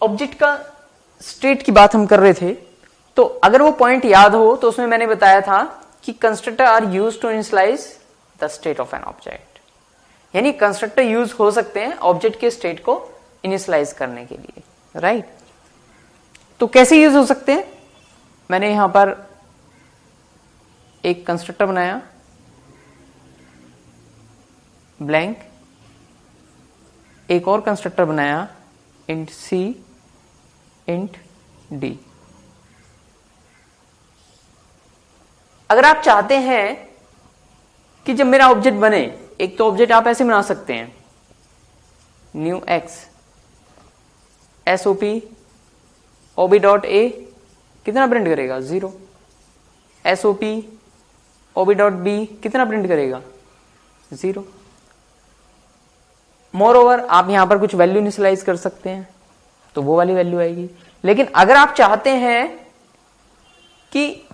Object का state की बात हम कर रहे थे, तो अगर वो पॉइंट याद हो तो उसमें मैंने बताया था कि constructor are use to initialise the state of an object, यानी कंस्ट्रक्टर यूज हो सकते हैं ऑब्जेक्ट के स्टेट को इनिशियलाइज करने के लिए, राइट। तो कैसे यूज हो सकते हैं? मैंने यहां पर एक कंस्ट्रक्टर बनाया ब्लैंक, एक और कंस्ट्रक्टर बनाया इंट सी इंट डी। अगर आप चाहते हैं कि जब मेरा ऑब्जेक्ट बने, एक तो ऑब्जेक्ट आप ऐसे बना सकते हैं new X SOP OB dot a कितना प्रिंट करेगा 0, एसओपी ओबी डॉट बी कितना प्रिंट करेगा 0। मोर ओवर आप यहां पर कुछ वैल्यू इनिशियलाइज कर सकते हैं तो वो वाली वैल्यू आएगी। लेकिन अगर आप चाहते हैं कि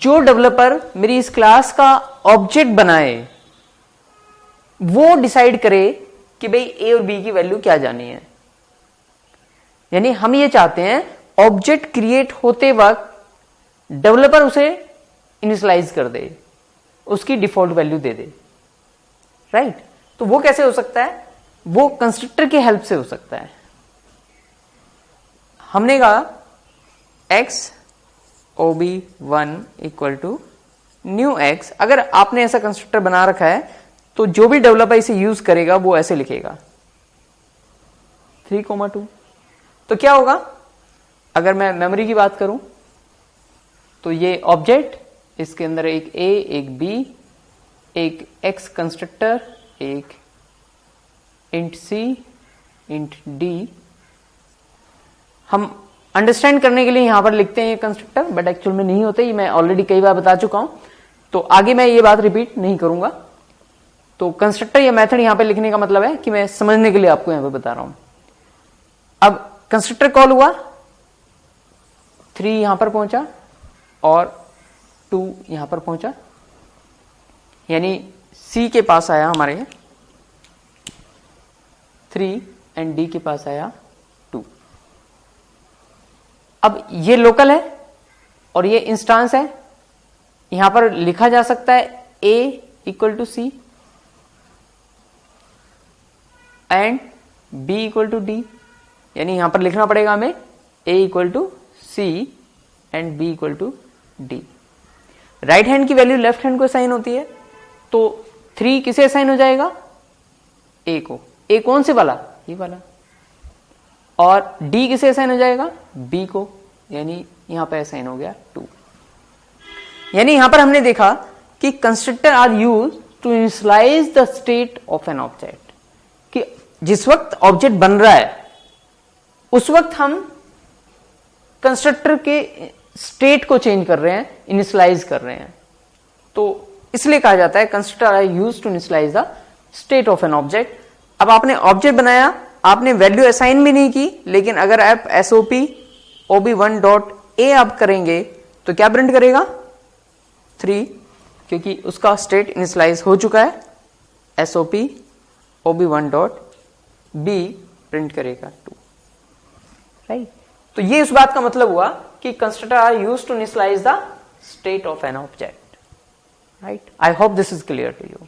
जो डेवलपर मेरी इस क्लास का ऑब्जेक्ट बनाए वो डिसाइड करे कि भाई ए और बी की वैल्यू क्या जानी है, यानी हम ये चाहते हैं ऑब्जेक्ट क्रिएट होते वक्त डेवलपर उसे इनिशियलाइज कर दे, उसकी डिफॉल्ट वैल्यू दे दे, राइट। तो वो कैसे हो सकता है? वो कंस्ट्रक्टर की हेल्प से हो सकता है। हमने कहा X OB1 equal to new X. अगर आपने ऐसा कंस्ट्रक्टर बना रखा है तो जो भी डेवलपर इसे यूज करेगा वो ऐसे लिखेगा 3,2। तो क्या होगा? अगर मैं मेमोरी की बात करूं तो ये ऑब्जेक्ट, इसके अंदर एक ए, एक बी, एक एक्स कंस्ट्रक्टर, एक इंट सी इंट डी। हम अंडरस्टैंड करने के लिए यहां पर लिखते हैं ये कंस्ट्रक्टर, बट एक्चुअल में नहीं होते, ये मैं ऑलरेडी कई बार बता चुका हूं, तो आगे मैं ये बात रिपीट नहीं करूंगा। तो कंस्ट्रक्टर या मेथड यहां पे लिखने का मतलब है कि मैं समझने के लिए आपको यहां पे बता रहा हूं। अब कंस्ट्रक्टर कॉल हुआ, 3 यहां पर पहुंचा और 2 यहां पर पहुंचा, यानी सी के पास आया हमारे 3 एंड डी के पास आया 2। अब ये लोकल है और ये इंस्टांस है, यहां पर लिखा जा सकता है a equal to c and b equal to d, यानी यहां पर लिखना पड़ेगा हमें a equal to c and b equal to d. Right hand की वैल्यू लेफ्ट हैंड को असाइन होती है, तो 3 किसे असाइन हो जाएगा? a को। a कौन से वाला? ये वाला। और d किसे असाइन हो जाएगा? b को, यानी यहां पर असाइन हो गया 2। यानी यहां पर हमने देखा कि constructor are use to initialise the state of an object, कि जिस वक्त ऑब्जेक्ट बन रहा है उस वक्त हम कंस्ट्रक्टर के स्टेट को चेंज कर रहे हैं, इनिशियलाइज कर रहे हैं। तो इसलिए कहा जाता है constructor are use to initialise the state of an object. अब आपने ऑब्जेक्ट बनाया, आपने वैल्यू असाइन भी नहीं की, लेकिन अगर आप एसओपी OB1 डॉट ए आप करेंगे तो क्या प्रिंट करेगा? 3, क्योंकि उसका स्टेट इनिशियलाइज हो चुका है। SOP OB1 dot B print करेगा 2, राइट। तो ये उस बात का मतलब हुआ कि constructor are used to initialise the state of an object, right. I hope this is clear to you.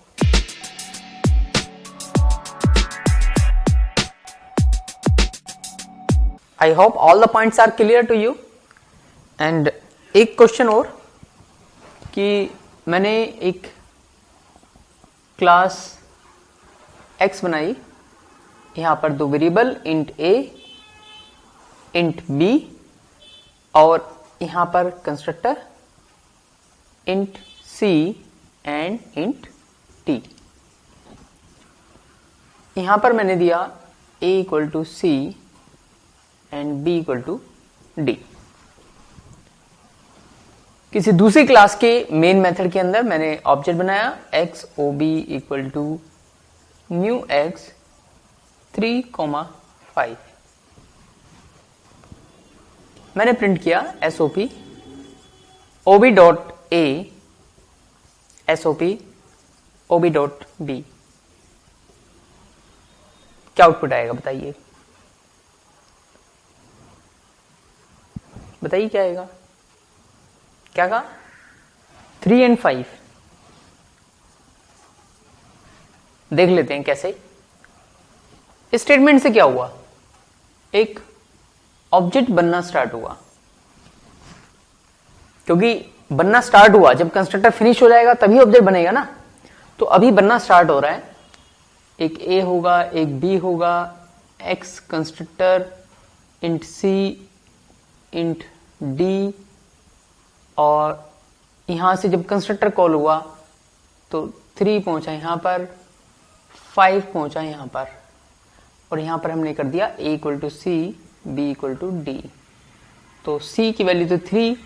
I hope all the points are clear to you. And एक क्वेश्चन और, कि मैंने एक क्लास x बनाई, यहां पर 2 variable int a int b और यहां पर constructor int c and int t। यहां पर मैंने दिया a equal to c and b equal to d. किसी दूसरी क्लास के मेन मेथड के अंदर मैंने ऑब्जेक्ट बनाया X OB equal to new X 3,5। मैंने प्रिंट किया SOP OB dot a SOP OB dot b. क्या आउटपुट आएगा बताइए? बताइए क्या आएगा, क्या कहा, 3 एंड 5। देख लेते हैं कैसे। इस स्टेटमेंट से क्या हुआ, एक ऑब्जेक्ट बनना स्टार्ट हुआ, क्योंकि बनना स्टार्ट हुआ, जब कंस्ट्रक्टर फिनिश हो जाएगा तभी ऑब्जेक्ट बनेगा ना। तो अभी बनना स्टार्ट हो रहा है, एक ए होगा, एक बी होगा, एक्स कंस्ट्रक्टर, इंट सी, इंट डी, और यहां से जब कंस्ट्रक्टर कॉल हुआ तो 3 पहुंचा यहां पर, 5 पहुंचा यहां पर, और यहां पर हमने कर दिया a equal to c, b equal to d. तो c की वैल्यू तो 3,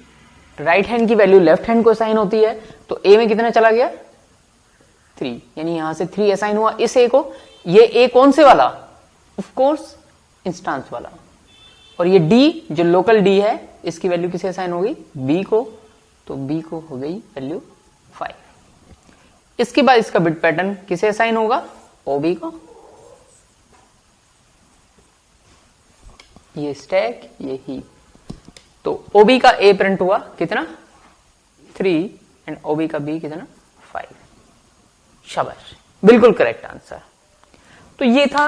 राइट हैंड की वैल्यू लेफ्ट हैंड को असाइन होती है, तो a में कितना चला गया, 3, यानी यहां से 3 असाइन हुआ इस a को। ये a कौन से वाला, ऑफ कोर्स इंस्टांस वाला, और ये d जो लोकल d है, इसकी वैल्यू किसे असाइन होगी, b को, तो b को हो गई वैल्यू 5। इसके बाद इसका बिट पैटर्न किसे असाइन होगा, OB को, ये स्टैक, ये ही। तो OB का A प्रिंट हुआ कितना, 3, एंड OB का B कितना, 5। शाबाश, बिल्कुल करेक्ट आंसर। तो ये था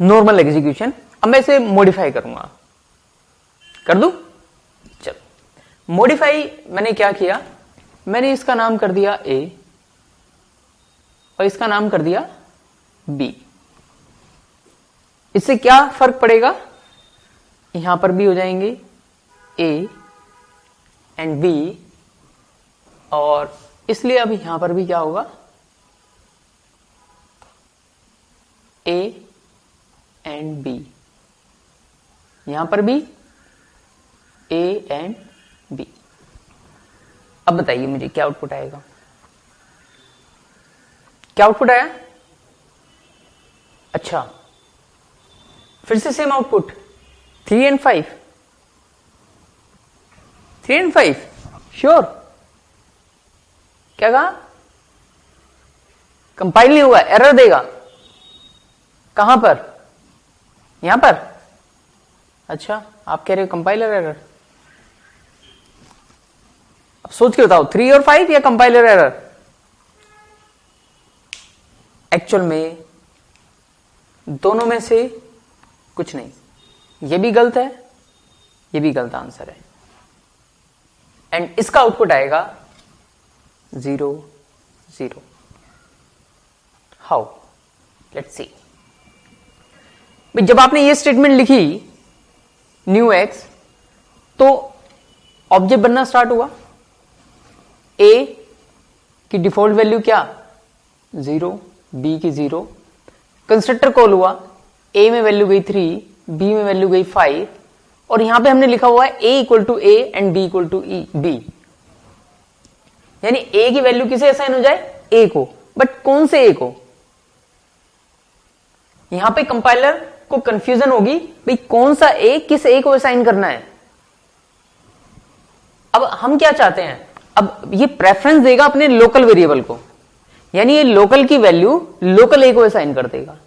नॉर्मल एग्जीक्यूशन। अब मैं इसे मॉडिफाई करूंगा, कर दूं, चलो मॉडिफाई मैंने क्या किया, मैंने इसका नाम कर दिया A और इसका नाम कर दिया B। इससे क्या फर्क पड़ेगा, यहां पर भी हो जाएंगे A एंड B, और इसलिए अब यहां पर भी क्या होगा, A एंड B, यहां पर भी A एंड B। अब बताइए मुझे क्या आउटपुट आएगा, क्या आउटपुट आया, अच्छा फिर से same output, 3 and 5, 3 and 5, sure, क्या कहा, कंपाइल नहीं हुआ, एरर देगा, कहां पर, यहां पर, अच्छा आप कह रहे हो कंपाइलर एरर। अब सोच के बताओ 3 और 5 या कंपाइलर एरर। एक्चुअल में दोनों में से कुछ नहीं, ये भी गलत है, ये भी गलत आंसर है, एंड इसका आउटपुट आएगा 0 0। How, let's see. जब आपने ये स्टेटमेंट लिखी न्यू एक्स, तो ऑब्जेक्ट बनना स्टार्ट हुआ, ए की डिफॉल्ट वैल्यू क्या, 0, बी की 0, कंस्ट्रक्टर कॉल हुआ, ए में वैल्यू गई 3, बी में वैल्यू गई 5, और यहां पे हमने लिखा हुआ है a equal to a and b equal to b, यानी a की वैल्यू किसे असाइन हो जाए, a को, बट कौन से a को, यहां पे कंपाइलर को कंफ्यूजन होगी भाई कौन सा a किस a को असाइन करना है। अब हम क्या चाहते हैं, अब ये प्रेफरेंस देगा अपने लोकल वेरिएबल को, यानी ये लोकल की वैल्यू लोकल a को असाइन कर देगा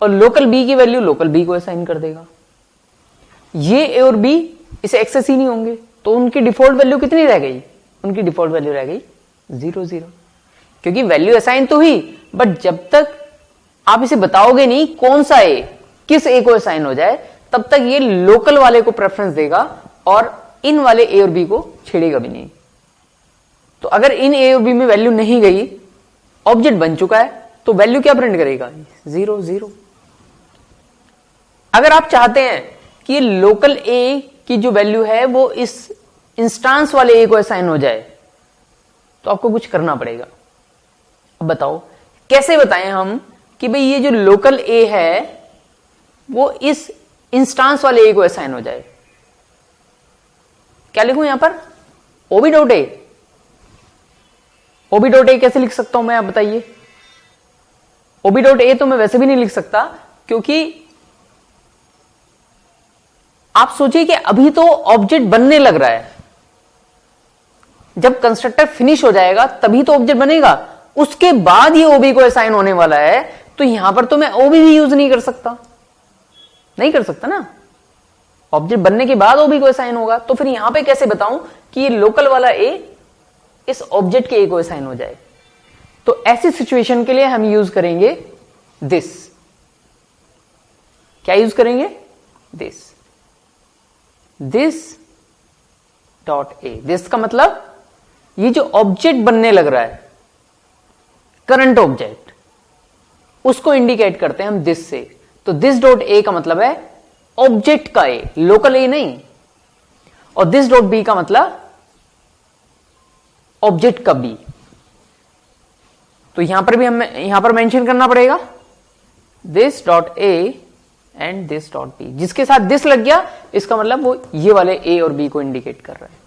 और लोकल b की वैल्यू लोकल b को असाइन कर देगा। ये a और b इसे एक्सेस ही नहीं होंगे, तो उनकी डिफॉल्ट वैल्यू कितनी रह गई, उनकी डिफॉल्ट वैल्यू रह गई 0 0, क्योंकि वैल्यू असाइन तो हुई, बट जब तक आप इसे बताओगे नहीं कौन सा a किस a को असाइन हो जाए, तब तक ये लोकल वाले को प्रेफरेंस देगा और इन वाले a और b को छेड़ेगा भी नहीं। तो अगर इन a और b में वैल्यू नहीं गई, ऑब्जेक्ट बन चुका है, तो वैल्यू क्या प्रिंट करेगा, 0 0। अगर आप चाहते हैं कि लोकल a की जो वैल्यू है वो इस इंस्टांस वाले a को असाइन हो जाए, तो आपको कुछ करना पड़ेगा। अब बताओ कैसे बताएं हम कि भाई ये जो लोकल a है वो इस इंस्टांस वाले a को असाइन हो जाए। क्या लिखूं यहां पर, ob.a, ob.a कैसे लिख सकता हूं मैं, आप बताइए। ob.a तो मैं वैसे भी नहीं लिख सकता, क्योंकि आप सोचिए कि अभी तो ऑब्जेक्ट बनने लग रहा है, जब कंस्ट्रक्टर फिनिश हो जाएगा तभी तो ऑब्जेक्ट बनेगा, उसके बाद ये ओबी को असाइन होने वाला है, तो यहां पर तो मैं ओबी भी यूज नहीं कर सकता, नहीं कर सकता ना। ऑब्जेक्ट बनने के बाद ओ बी को असाइन होगा, तो फिर यहां पे कैसे बताऊं कि ये लोकल वाला ए इस ऑब्जेक्ट के ए को असाइन हो जाए? तो ऐसी सिचुएशन के लिए हम यूज करेंगे दिस। क्या यूज करेंगे? This dot A. दिस का मतलब ये जो ऑब्जेक्ट बनने लग रहा है, करंट ऑब्जेक्ट, उसको इंडिकेट करते हैं हम दिस से। तो दिस डॉट ए का मतलब है ऑब्जेक्ट का ए, लोकल ए नहीं। और दिस डॉट बी का मतलब ऑब्जेक्ट का बी। तो यहां पर भी हम यहां पर मेंशन करना पड़ेगा this dot a and this dot b. जिसके साथ दिस लग गया इसका मतलब वो ये वाले ए और बी को इंडिकेट कर रहा है।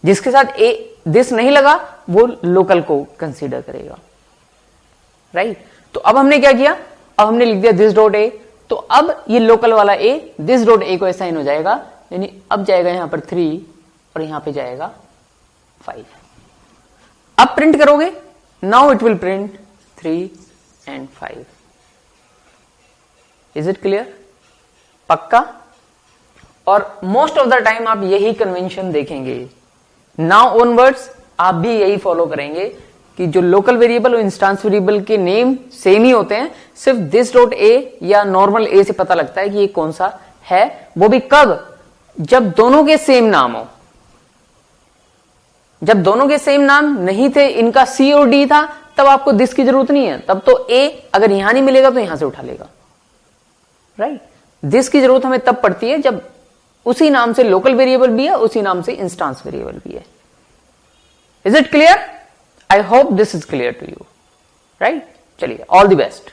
जिसके साथ ए दिस नहीं लगा वो लोकल को कंसीडर करेगा, राइट। तो अब हमने क्या किया, अब हमने लिख दिया दिस डॉट ए। तो अब ये लोकल वाला ए दिस डॉट ए को असाइन हो जाएगा, यानी अब जाएगा यहां पर 3 और यहां पे जाएगा 5। अब प्रिंट करोगे, now it will print 3 and 5। Is it clear? पक्का? और मोस्ट ऑफ द टाइम आप यही कन्वेंशन देखेंगे। नाउ ऑनवर्ड्स आप भी यही फॉलो करेंगे कि जो लोकल वेरिएबल और इंस्टांस वेरिएबल के नेम सेम ही होते हैं, सिर्फ दिस डॉट ए या नॉर्मल ए से पता लगता है कि ये कौन सा है। वो भी कब? जब दोनों के सेम नाम हो। जब दोनों के सेम नाम नहीं थे, इनका सी और डी था, तब आपको दिस की जरूरत नहीं है। तब तो ए अगर यहां नहीं मिलेगा तो यहां से उठा लेगा, राइट। दिस की जरूरत हमें तब पड़ती है जब उसी नाम से लोकल वेरिएबल भी है, उसी नाम से इंस्टांस वेरिएबल भी है। Is it clear? I hope this is clear to you, right? चलिए, all the best.